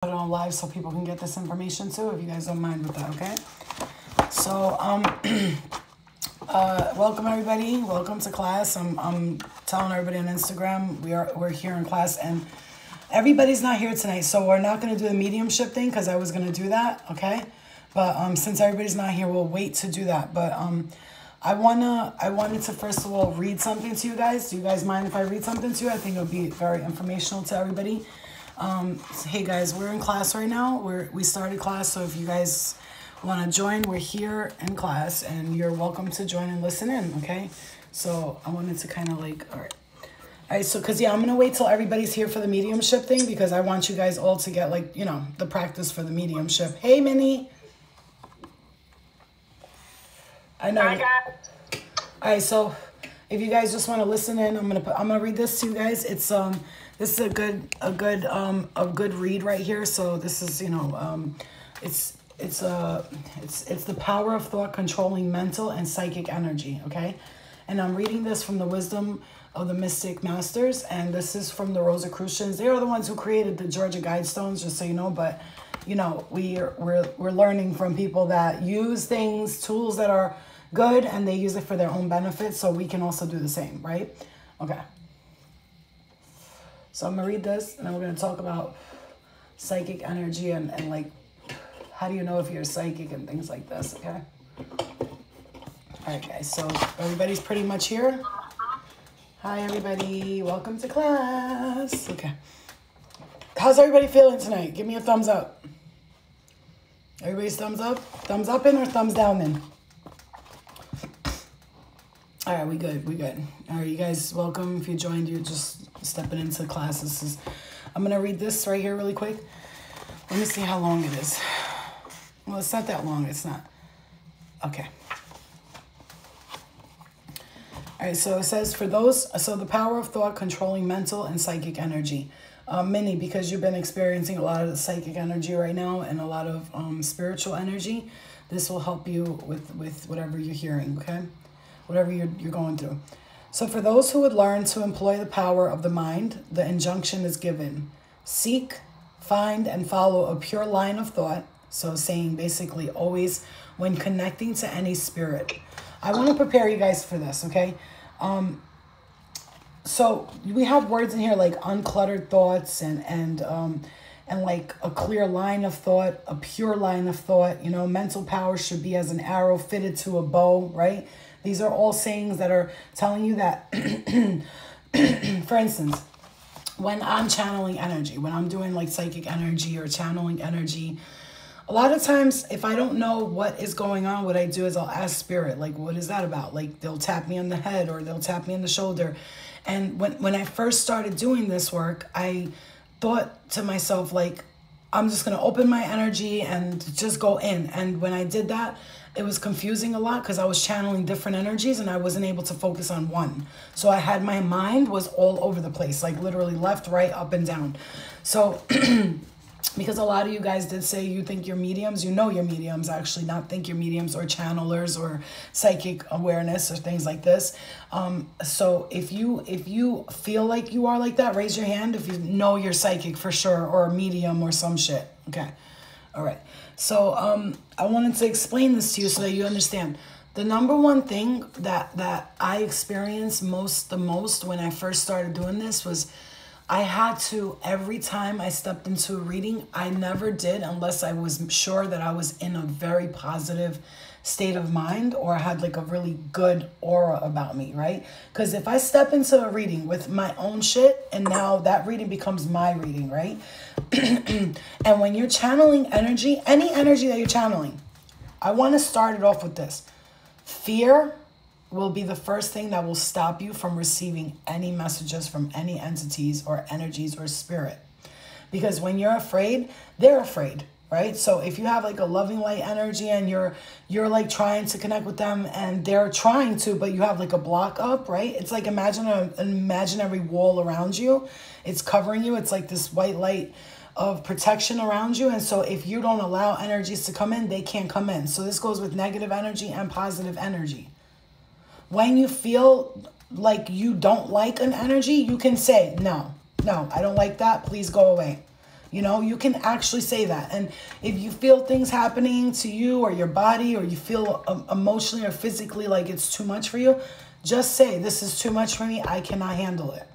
it on live so people can get this information too, if you guys don't mind with that, okay? So, welcome everybody. Welcome to class. I'm telling everybody on Instagram we're here in class, and everybody's not here tonight, so we're not going to do the mediumship thing because I was going to do that, okay? But since everybody's not here, we'll wait to do that. But I wanted to first of all read something to you guys. Do you guys mind if I read something to you? I think it would be very informational to everybody. Hey guys, we're in class right now. We started class, so if you guys want to join, we're here in class, and you're welcome to join and listen in, okay? So I wanted to kind of like, all right, so because I'm gonna wait till everybody's here for the mediumship thing, because I want you guys all to get, like, you know, the practice for the mediumship. Hey Minnie. I know. Hi guys. All right, so if you guys just want to listen in, I'm gonna read this to you guys. It's this is a good read right here. So this is, you know, it's the power of thought controlling mental and psychic energy, okay? And I'm reading this from the Wisdom of the Mystic Masters, and this is from the Rosicrucians. They are the ones who created the Georgia Guidestones, just so you know. But you know, we're learning from people that use things, tools that are good, and they use it for their own benefit, so we can also do the same, right? Okay. So I'm gonna read this, and then we're gonna talk about psychic energy and like, how do you know if you're psychic and things like this, okay? All right, guys, so everybody's pretty much here. Hi, everybody. Welcome to class. Okay. How's everybody feeling tonight? Give me a thumbs up. Everybody's thumbs up? Thumbs up in or thumbs down in? All right, we good. All right, you guys, welcome. If you joined, you're just stepping into class. I'm going to read this right here really quick. Let me see how long it is. Well, it's not that long. It's not. Okay. All right, so it says, so the power of thought controlling mental and psychic energy. Minnie, because you've been experiencing a lot of the psychic energy right now and a lot of spiritual energy, this will help you with whatever you're hearing, okay? Whatever you're going through. So for those who would learn to employ the power of the mind, the injunction is given. Seek, find, and follow a pure line of thought. So saying basically always when connecting to any spirit. I want to prepare you guys for this, okay? So we have words in here like uncluttered thoughts and like a clear line of thought, a pure line of thought. You know, mental power should be as an arrow fitted to a bow, right? These are all sayings that are telling you that, for instance, when I'm channeling energy, when I'm doing like psychic energy or channeling energy, a lot of times if I don't know what is going on, what I do is I'll ask spirit, like, what is that about? Like they'll tap me on the head or they'll tap me on the shoulder. And when I first started doing this work, I thought to myself, like, I'm just going to open my energy and just go in. And when I did that, it was confusing a lot because I was channeling different energies and I wasn't able to focus on one. So I had, my mind was all over the place, like literally left, right, up and down. So because a lot of you guys did say you think you're mediums, you know you're mediums, actually, not think you're mediums or channelers or psychic awareness or things like this. So if you feel like you are like that, raise your hand if you know you're psychic for sure, or a medium or some shit. Okay. All right. So I wanted to explain this to you so that you understand. The number one thing that I experienced the most when I first started doing this was I had to, every time I stepped into a reading, I never did unless I was sure that I was in a very positive state of mind or I had like a really good aura about me, right? Because if I step into a reading with my own shit and now that reading becomes my reading, right? And when you're channeling energy, any energy that you're channeling, I want to start it off with this. Fear will be the first thing that will stop you from receiving any messages from any entities or energies or spirit. Because when you're afraid, they're afraid, right? So if you have like a loving light energy and you're like trying to connect with them and they're trying to, but you have like a block up, right? It's like imagine an imaginary wall around you. It's covering you. It's like this white light of protection around you. And so if you don't allow energies to come in, they can't come in. So this goes with negative energy and positive energy. When you feel like you don't like an energy, you can say, no, I don't like that. Please go away. You know, you can actually say that. And if you feel things happening to you or your body, or you feel emotionally or physically like it's too much for you, just say, this is too much for me. I cannot handle it.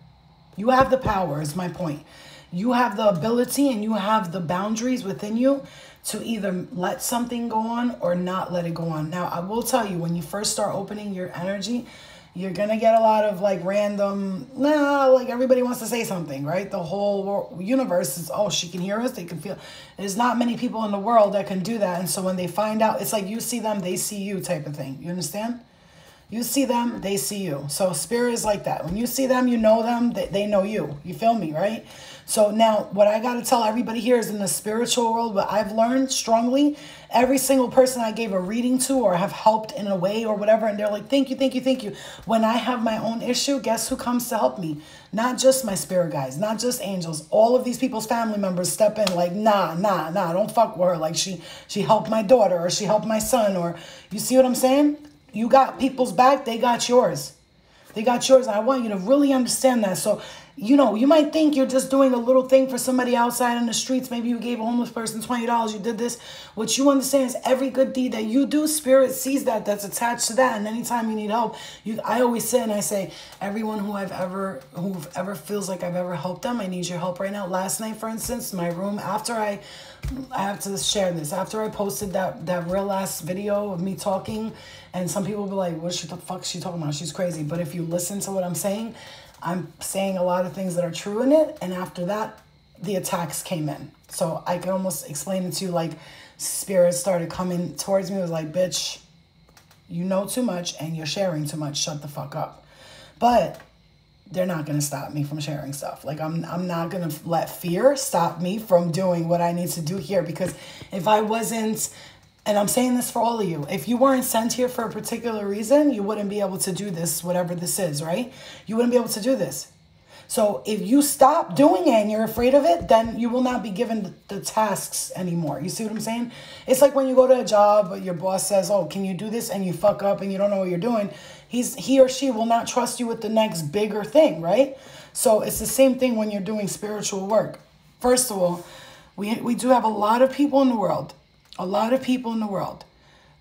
You have the power, is my point. You have the ability and you have the boundaries within you to either let something go on or not let it go on. Now, I will tell you, when you first start opening your energy, you're going to get a lot of like random, like everybody wants to say something, right? The whole universe is, oh, she can hear us. They can feel. There's not many people in the world that can do that. And so when they find out, it's like you see them, they see you type of thing. You understand? You see them, they see you. So spirit is like that. When you see them, you know them, they know you. You feel me, right? So now what I got to tell everybody here is, in the spiritual world, what I've learned strongly, every single person I gave a reading to or have helped in a way or whatever, and they're like, thank you, thank you, thank you. When I have my own issue, guess who comes to help me? Not just my spirit guides, not just angels. All of these people's family members step in like, nah, don't fuck with her. Like she helped my daughter, or she helped my son, or you see what I'm saying? You got people's back, they got yours. They got yours. And I want you to really understand that. So, you know, you might think you're just doing a little thing for somebody outside in the streets. Maybe you gave a homeless person $20. You did this. What you understand is every good deed that you do, spirit sees that. That's attached to that. And anytime you need help, I always say, and I say, everyone who ever feels like I've ever helped them, I need your help right now. Last night, for instance, my room, after I have to share this. After I posted that real last video of me talking, and some people will be like, what the fuck is she talking about? She's crazy. But if you listen to what I'm saying a lot of things that are true in it. And after that, the attacks came in. So I can almost explain it to you like spirit started coming towards me. It was like, bitch, you know too much and you're sharing too much. Shut the fuck up. But they're not going to stop me from sharing stuff. Like I'm not going to let fear stop me from doing what I need to do here. Because if I wasn't, and I'm saying this for all of you, if you weren't sent here for a particular reason, you wouldn't be able to do this, whatever this is, right? You wouldn't be able to do this. So if you stop doing it and you're afraid of it, then you will not be given the tasks anymore. You see what I'm saying? It's like when you go to a job, your boss says, oh, can you do this? And you fuck up and you don't know what you're doing. He or she will not trust you with the next bigger thing, right? So it's the same thing when you're doing spiritual work. First of all, we do have a lot of people in the world,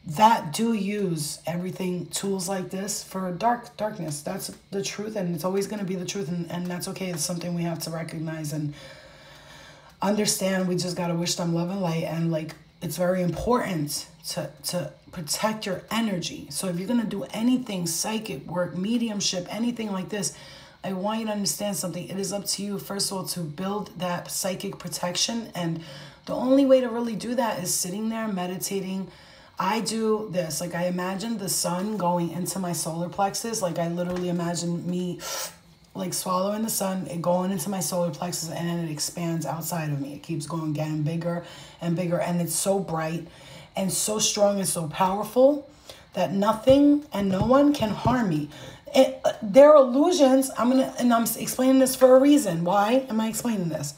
that do use everything, tools like this for darkness. That's the truth, and it's always going to be the truth, and that's okay. It's something we have to recognize and understand. We just got to wish them love and light, and like it's very important to protect your energy. So if you're going to do anything, psychic work, mediumship, anything like this, I want you to understand something. It is up to you, first of all, to build that psychic protection, and the only way to really do that is sitting there meditating. I do this, like I imagine the sun going into my solar plexus. Like I literally imagine me like swallowing the sun, it going into my solar plexus, and then it expands outside of me. It keeps going, getting bigger and bigger. And it's so bright and so strong and so powerful that nothing and no one can harm me. They're illusions. I'm explaining this for a reason. Why am I explaining this?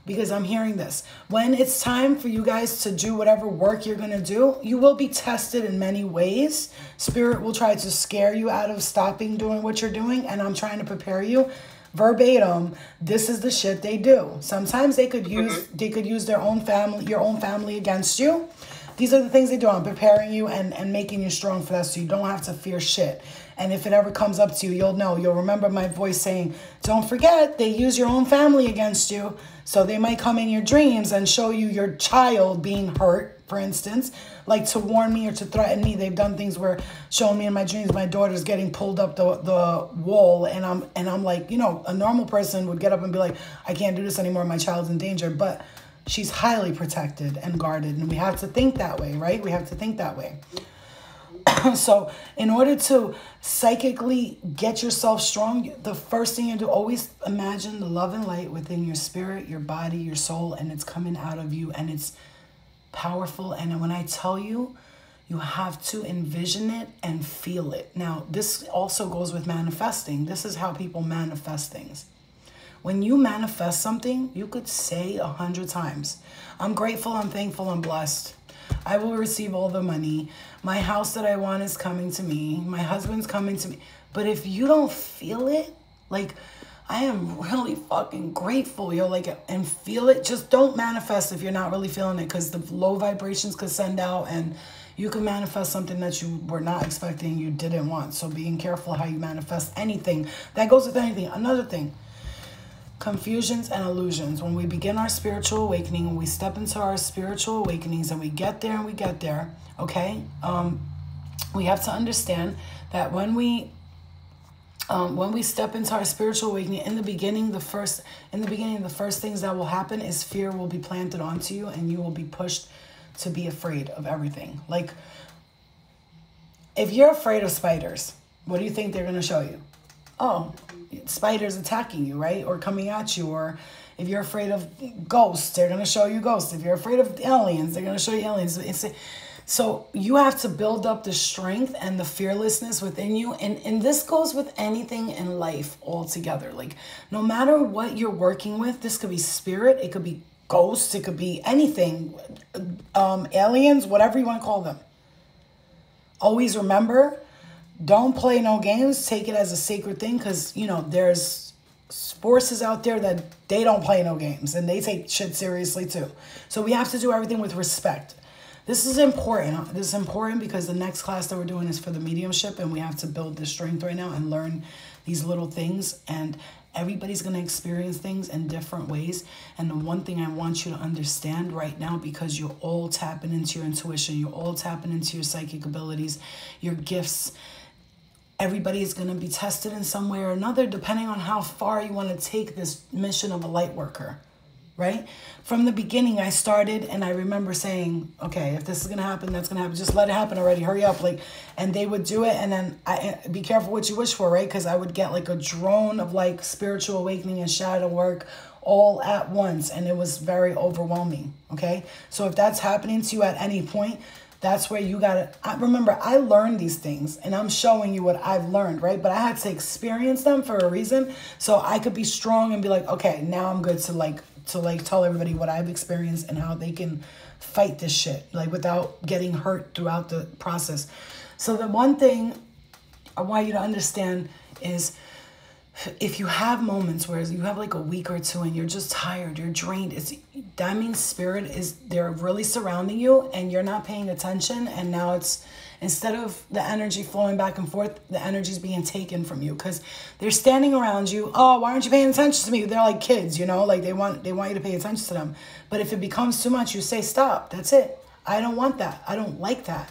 Because I'm hearing this. When it's time for you guys to do whatever work you're going to do, you will be tested in many ways. Spirit will try to scare you out of stopping doing what you're doing. And I'm trying to prepare you verbatim. This is the shit they do. Sometimes they could use their own family, your own family against you. These are the things they do. I'm preparing you and making you strong for that, so you don't have to fear shit. And if it ever comes up to you, you'll know. You'll remember my voice saying, don't forget, they use your own family against you. So they might come in your dreams and show you your child being hurt, for instance, like to warn me or to threaten me. They've done things where showing me in my dreams my daughter's getting pulled up the wall, and I'm like, you know, a normal person would get up and be like, I can't do this anymore, my child's in danger. But she's highly protected and guarded, and we have to think that way, right? We have to think that way. So in order to psychically get yourself strong, the first thing you do, always imagine the love and light within your spirit, your body, your soul, and it's coming out of you, and it's powerful. And when I tell you, you have to envision it and feel it. Now, this also goes with manifesting. This is how people manifest things. When you manifest something, you could say 100 times, I'm grateful, I'm thankful, I'm blessed. I will receive all the money. My house that I want is coming to me. My husband's coming to me. But if you don't feel it, like I am really fucking grateful, yo, like, and feel it. Just don't manifest if you're not really feeling it, because the low vibrations could send out, and you can manifest something that you were not expecting, you didn't want. So being careful how you manifest anything. That goes with anything. Another thing, confusions and illusions. When we begin our spiritual awakening, when we step into our spiritual awakenings and we get there, okay, we have to understand that when we step into our spiritual awakening, in the beginning, the first things that will happen is fear will be planted onto you, and you will be pushed to be afraid of everything. Like, if you're afraid of spiders, what do you think they're going to show you? Oh, spiders attacking you, right? Or coming at you. Or if you're afraid of ghosts, they're going to show you ghosts. If you're afraid of aliens, they're going to show you aliens. So you have to build up the strength and the fearlessness within you. And this goes with anything in life altogether. Like, no matter what you're working with, this could be spirit, it could be ghosts, it could be anything, aliens, whatever you want to call them. Always remember, don't play no games. Take it as a sacred thing, because, you know, there's forces out there that they don't play no games, and they take shit seriously too. So we have to do everything with respect. This is important. This is important because the next class that we're doing is for the mediumship, and we have to build this strength right now and learn these little things. And everybody's going to experience things in different ways. And the one thing I want you to understand right now, because you're all tapping into your intuition, you're all tapping into your psychic abilities, your gifts. Everybody is going to be tested in some way or another, depending on how far you want to take this mission of a light worker. Right? From the beginning, I started, and I remember saying, okay, if this is going to happen, that's going to happen. Just let it happen already. Hurry up. Like, and they would do it. And then be careful what you wish for, right? Because I would get like a drone of like spiritual awakening and shadow work all at once. And it was very overwhelming. Okay. So if that's happening to you at any point, that's where you got to remember, I learned these things, and I'm showing you what I've learned, right? But I had to experience them for a reason, so I could be strong and be like, okay, now I'm good to tell everybody what I've experienced and how they can fight this shit, like, without getting hurt throughout the process. So the one thing I want you to understand is, if you have moments where you have like a week or two and you're just tired, you're drained, that means spirit they're really surrounding you and you're not paying attention. And now it's, instead of the energy flowing back and forth, the energy is being taken from you, because they're standing around you. Oh, why aren't you paying attention to me? They're like kids, you know, like they want you to pay attention to them. But if it becomes too much, you say, stop, that's it. I don't want that. I don't like that.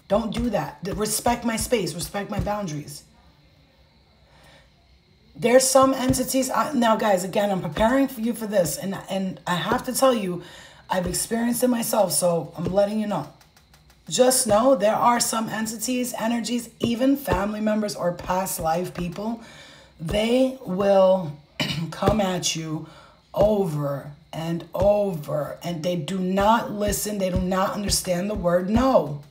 Don't do that. Respect my space, respect my boundaries. There's some entities, now guys, again, I'm preparing for you for this, and I have to tell you, I've experienced it myself, so I'm letting you know. Just know there are some entities, energies, even family members or past life people, they will come at you over and over, and they do not listen, they do not understand the word no.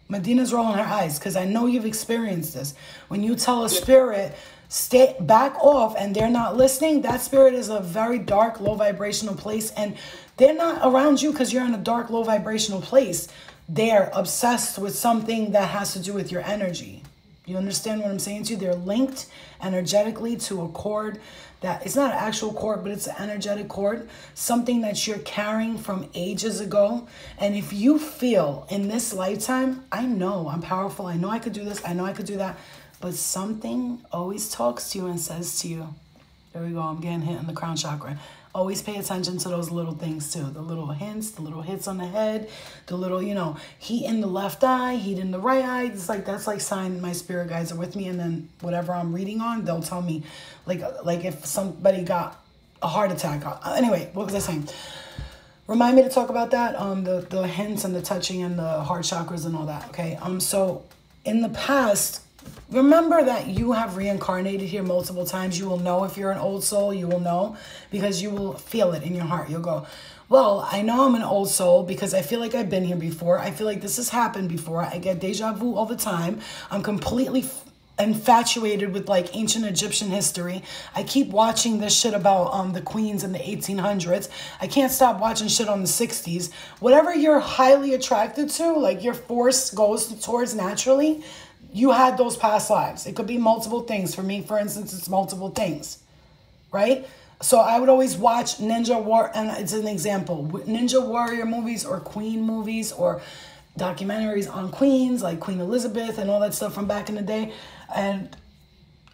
Medina's rolling her eyes, because I know you've experienced this. When you tell a spirit, stay back off, and they're not listening, that spirit is a very dark, low vibrational place, and they're not around you because you're in a dark, low vibrational place. They're obsessed with something that has to do with your energy. You understand what I'm saying to you? They're linked energetically to a cord that, it's not an actual cord, but it's an energetic cord, something that you're carrying from ages ago. And if you feel in this lifetime, I know I'm powerful, I know I could do this, I know I could do that, but something always talks to you and says to you, there we go, I'm getting hit in the crown chakra. Always pay attention to those little things too. The little hints, the little hits on the head, the little, you know, heat in the left eye, heat in the right eye. It's like, that's like sign my spirit guides are with me. And then whatever I'm reading on, they'll tell me, like if somebody got a heart attack. Anyway, what was I saying? Remind me to talk about that. The hints and the touching and the heart chakras and all that. Okay. So in the past, remember that you have reincarnated here multiple times. You will know if you're an old soul. You will know because you will feel it in your heart. You'll go, well, I know I'm an old soul because I feel like I've been here before. I feel like this has happened before. I get deja vu all the time. I'm completely infatuated with like ancient Egyptian history. I keep watching this shit about the queens in the 1800s. I can't stop watching shit on the 60s. Whatever you're highly attracted to, like your force goes towards naturally, you had those past lives. It could be multiple things. For me, for instance, it's multiple things, right? So I would always watch Ninja War, and it's an example, Ninja Warrior movies or Queen movies or documentaries on queens like Queen Elizabeth and all that stuff from back in the day, and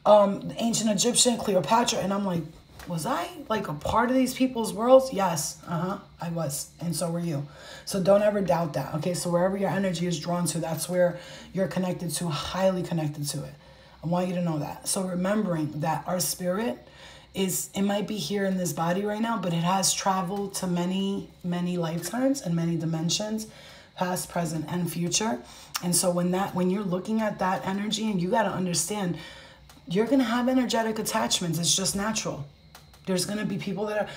ancient Egyptian, Cleopatra, and I'm like, was I like a part of these people's worlds? Yes, I was, and so were you. So don't ever doubt that, okay? So wherever your energy is drawn to, that's where you're connected to, highly connected to it. I want you to know that. So remembering that our spirit is, it might be here in this body right now, but it has traveled to many, many lifetimes and many dimensions, past, present, and future. And so when you're looking at that energy, and you got to understand, you're going to have energetic attachments. It's just natural. There's going to be people that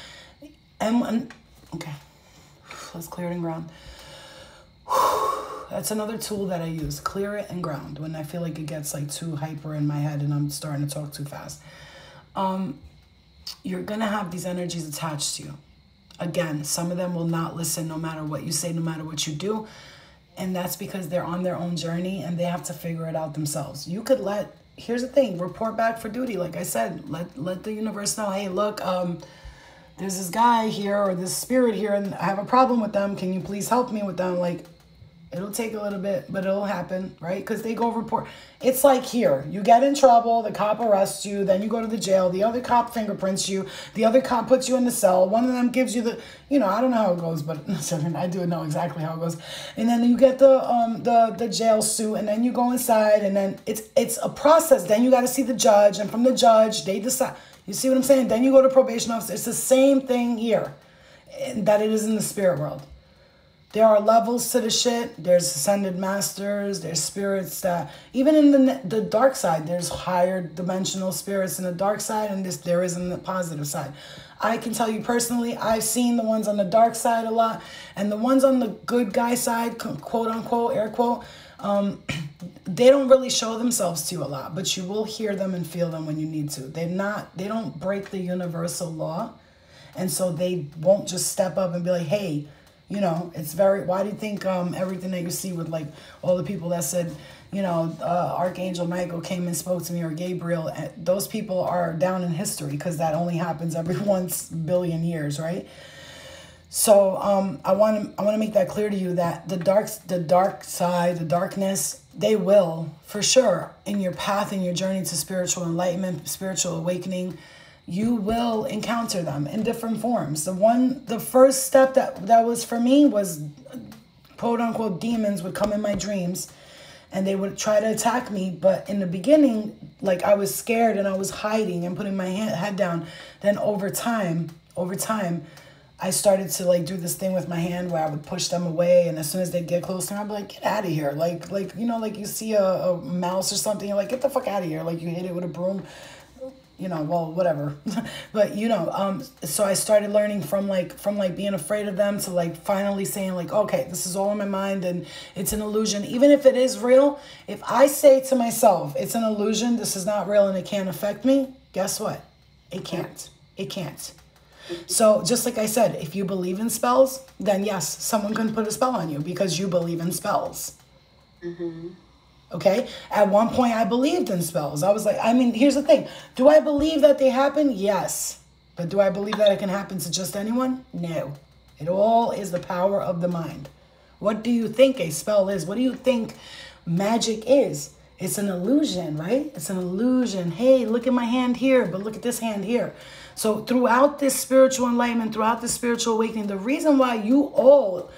are, okay, let's clear it and ground. That's another tool that I use, clear it and ground, when I feel like it gets like too hyper in my head and I'm starting to talk too fast. You're going to have these energies attached to you. Again, some of them will not listen no matter what you say, no matter what you do. And that's because they're on their own journey and they have to figure it out themselves. You could here's the thing, report back for duty. Like I said, let the universe know, hey, look, there's this guy here or this spirit here and I have a problem with them. Can you please help me with them? Like, it'll take a little bit, but it'll happen, right? Because they go report. It's like here, you get in trouble, the cop arrests you, then you go to the jail, the other cop fingerprints you, the other cop puts you in the cell, one of them gives you the, I don't know how it goes, but I do know exactly how it goes. And then you get the jail suit, and then you go inside, and then it's a process. Then you got to see the judge, and from the judge, they decide. You see what I'm saying? Then you go to probation officer. It's the same thing here that it is in the spirit world. There are levels to the shit. There's ascended masters. There's spirits that, even in the dark side, there's higher dimensional spirits in the dark side, and there is in the positive side. I can tell you personally, I've seen the ones on the dark side a lot, and the ones on the good guy side, quote unquote, air quote, they don't really show themselves to you a lot, but you will hear them and feel them when you need to. They don't break the universal law, and so they won't just step up and be like, hey, it's why do you think everything that you see with like all the people that said, Archangel Michael came and spoke to me, or Gabriel, those people are down in history because that only happens every once billion years, right? So I want to make that clear to you that the dark side, the darkness, they will, for sure, in your path, in your journey to spiritual enlightenment, spiritual awakening, you will encounter them in different forms. The first step that was for me was, quote unquote, demons would come in my dreams and they would try to attack me. But in the beginning, like, I was scared and I was hiding and putting my head down. Then over time, I started to like do this thing with my hand where I would push them away, and as soon as they'd get closer, I'd be like, get out of here. Like like you see a mouse or something, you're like, get the fuck out of here. Like you hit it with a broom. Well, whatever. But, so I started learning from being afraid of them to like finally saying like, okay, this is all in my mind and it's an illusion. Even if it is real, if I say to myself, it's an illusion, this is not real and it can't affect me, guess what? It can't. It can't. So just like I said, if you believe in spells, then yes, someone can put a spell on you because you believe in spells. Mm-hmm. Okay. At one point I believed in spells. I was like, here's the thing. Do I believe that they happen? Yes. But do I believe that it can happen to just anyone? No. It all is the power of the mind. What do you think a spell is? What do you think magic is? It's an illusion, right? It's an illusion. Hey, look at my hand here, but look at this hand here. So throughout this spiritual enlightenment, throughout this spiritual awakening, the reason why you all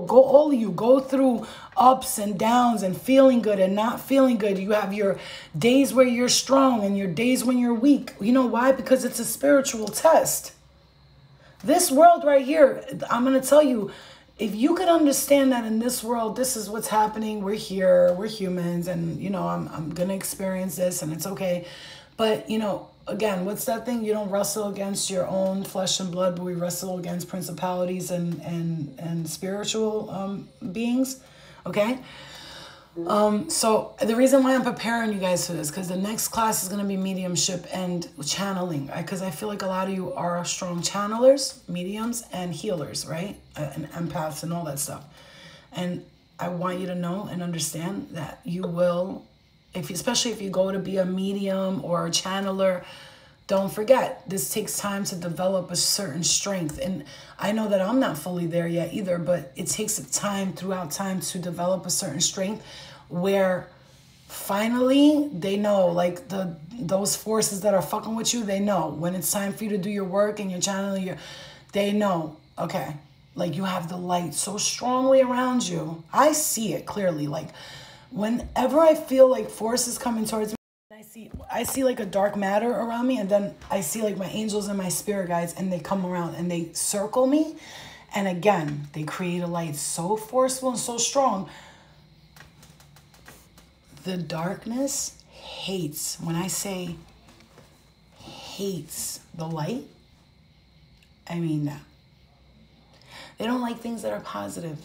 go through ups and downs and feeling good and not feeling good. You have your days where you're strong and your days when you're weak. You know why? Because it's a spiritual test. This world right here, I'm going to tell you, if you could understand that in this world, this is what's happening. We're here, we're humans, and I'm going to experience this and it's okay. But, again, what's that thing? You don't wrestle against your own flesh and blood, but we wrestle against principalities and spiritual beings. Okay? So the reason why I'm preparing you guys for this, because the next class is going to be mediumship and channeling. Because I feel like a lot of you are strong channelers, mediums, and healers, right? And empaths and all that stuff. And I want you to know and understand that you will, especially if you go to be a medium or a channeler, don't forget, this takes time to develop a certain strength. And I know that I'm not fully there yet either, but it takes time throughout time to develop a certain strength where finally they know, like those forces that are fucking with you, they know when it's time for you to do your work and your channeling, they know, okay, like you have the light so strongly around you. I see it clearly. Like whenever I feel like forces coming towards me, I see like a dark matter around me, and then I see like my angels and my spirit guides, and they come around and they circle me. And again, they create a light so forceful and so strong. The darkness hates, when I say hates the light, I mean that. They don't like things that are positive.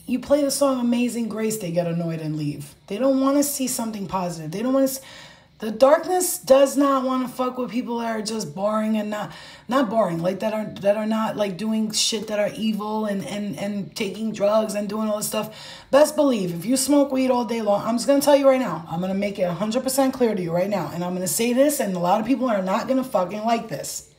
You play the song Amazing Grace, they get annoyed and leave. They don't want to see something positive. They don't want to. The darkness does not want to fuck with people that are just boring and not boring, like that are not like doing shit that are evil and taking drugs and doing all this stuff. Best believe, if you smoke weed all day long, I'm just going to tell you right now, I'm going to make it 100% clear to you right now. And I'm going to say this, and a lot of people are not going to fucking like this.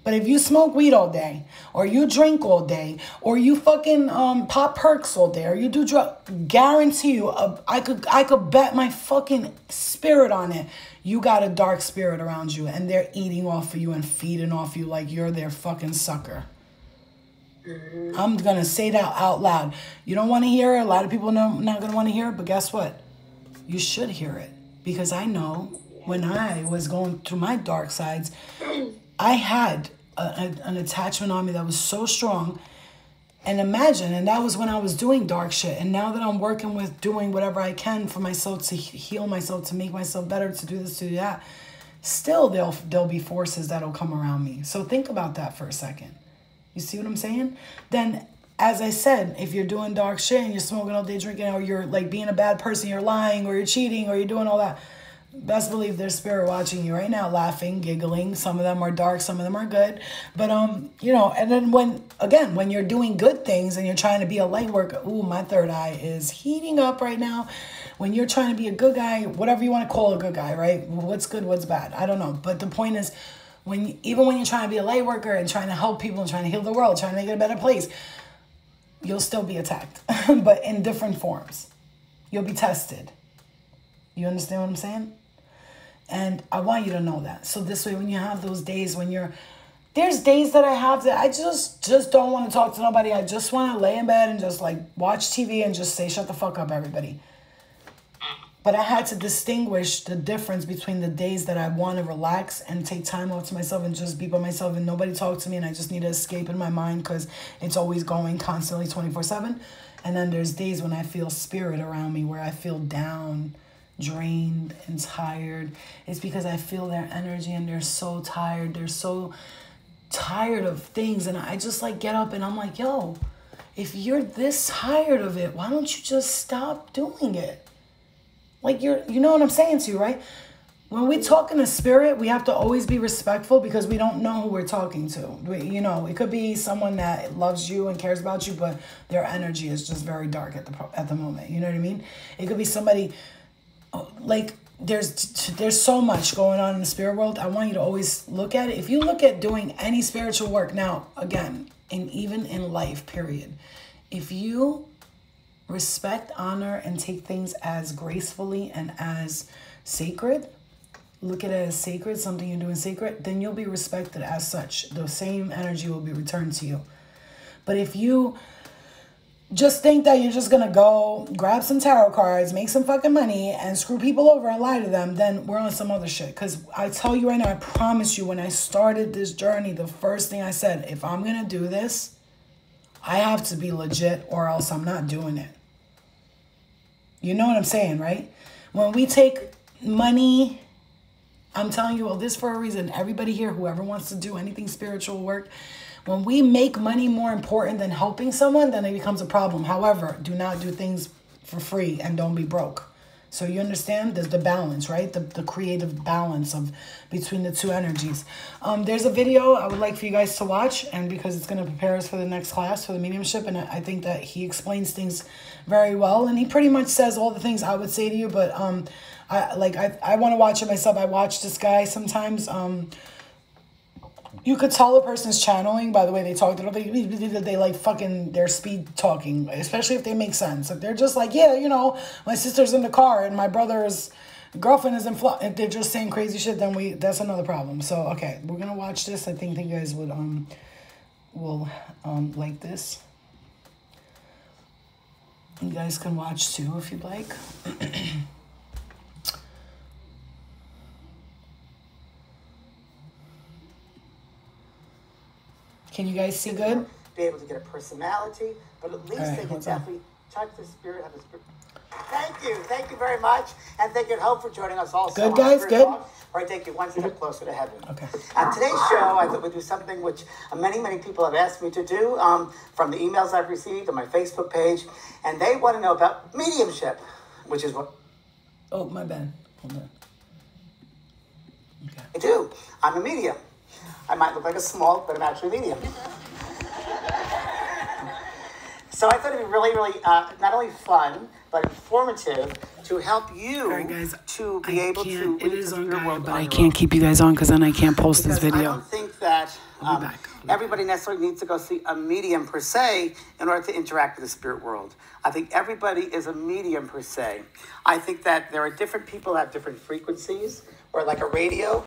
But if you smoke weed all day, or you drink all day, or you fucking pop perks all day, or you do drugs, guarantee you, I could bet my fucking spirit on it, you got a dark spirit around you, and they're eating off of you and feeding off you like you're their fucking sucker. I'm gonna say that out loud. You don't want to hear it. A lot of people are not gonna want to hear it, but guess what? You should hear it, because I know when I was going through my dark sides, I had an attachment on me that was so strong. And imagine, and that was when I was doing dark shit. And now that I'm working with doing whatever I can for myself to heal myself, to make myself better, to do this, to do that, still there'll be forces that'll come around me. So think about that for a second. You see what I'm saying? Then, as I said, if you're doing dark shit and you're smoking all day, drinking, or you're like being a bad person, you're lying, or you're cheating, or you're doing all that, best believe there's spirit watching you right now, laughing, giggling. Some of them are dark, some of them are good. But, you know, and then when you're doing good things and you're trying to be a light worker, ooh, my third eye is heating up right now. When you're trying to be a good guy, whatever you want to call a good guy, right? What's good, what's bad? I don't know. But the point is, even when you're trying to be a light worker and trying to help people and trying to heal the world, trying to make it a better place, you'll still be attacked, but in different forms. You'll be tested. You understand what I'm saying? And I want you to know that. So this way, when you have those days when there's days that I have that I just don't want to talk to nobody. I just want to lay in bed and just like watch TV and just say, shut the fuck up, everybody. But I had to distinguish the difference between the days that I want to relax and take time off to myself and just be by myself and nobody talk to me and I just need to escape in my mind because it's always going constantly 24/7. And then there's days when I feel spirit around me where I feel down, drained and tired. It's because I feel their energy and they're so tired. They're so tired of things. And I just like get up and I'm like, yo, if you're this tired of it, why don't you just stop doing it? Like you know what I'm saying to you, right? When we talk in the spirit, we have to always be respectful because we don't know who we're talking to. It could be someone that loves you and cares about you, but their energy is just very dark at the moment. You know what I mean? It could be somebody like there's so much going on in the spirit world. I want you to always look at it. If you look at doing any spiritual work now, again, and even in life, period, if you respect, honor, and take things as gracefully and as sacred, look at it as sacred, something you're doing sacred, then you'll be respected as such. The same energy will be returned to you. But if you just think that you're just going to go grab some tarot cards, make some fucking money, and screw people over and lie to them, then we're on some other shit. Because I tell you right now, I promise you, when I started this journey, the first thing I said, if I'm going to do this, I have to be legit or else I'm not doing it. You know what I'm saying, right? When we take money, I'm telling you all this for a reason. Everybody here, whoever wants to do anything spiritual work, when we make money more important than helping someone, then it becomes a problem. However, do not do things for free and don't be broke. So you understand? There's the balance, right? The creative balance of between the two energies. There's a video I would like for you guys to watch, and because it's going to prepare us for the next class for the mediumship, and I think that he explains things very well, and he pretty much says all the things I would say to you, but I want to watch it myself. I watch this guy sometimes. You could tell a person's channeling by the way they talk. They like fucking, they're speed talking, especially if they make sense. If they're just like, yeah, you know, my sister's in the car and my brother's girlfriend is in if they're just saying crazy shit, then that's another problem. So, okay, we're going to watch this. I think you guys will like this. You guys can watch too if you'd like. Can you guys see good? Be able to get a personality, but at least they can definitely touch the spirit, have the spirit. Thank you very much, and thank you at home for joining us also. Good, guys, good. All right, take you one step closer to heaven. Okay. Today's show, I thought we'd do something which many people have asked me to do from the emails I've received on my Facebook page, and they want to know about mediumship, which is what... Oh, my bad. Hold on. Okay. I do. I'm a medium. I might look like a small, but I'm actually medium. So I thought it'd be really, not only fun, but informative to help you guys, to be able to... It is on God, but I can't keep you guys on because then I can't post this video. I don't think that everybody necessarily needs to go see a medium per se in order to interact with the spirit world. I think everybody is a medium per se. I think that there are different people that have different frequencies, or like a radio.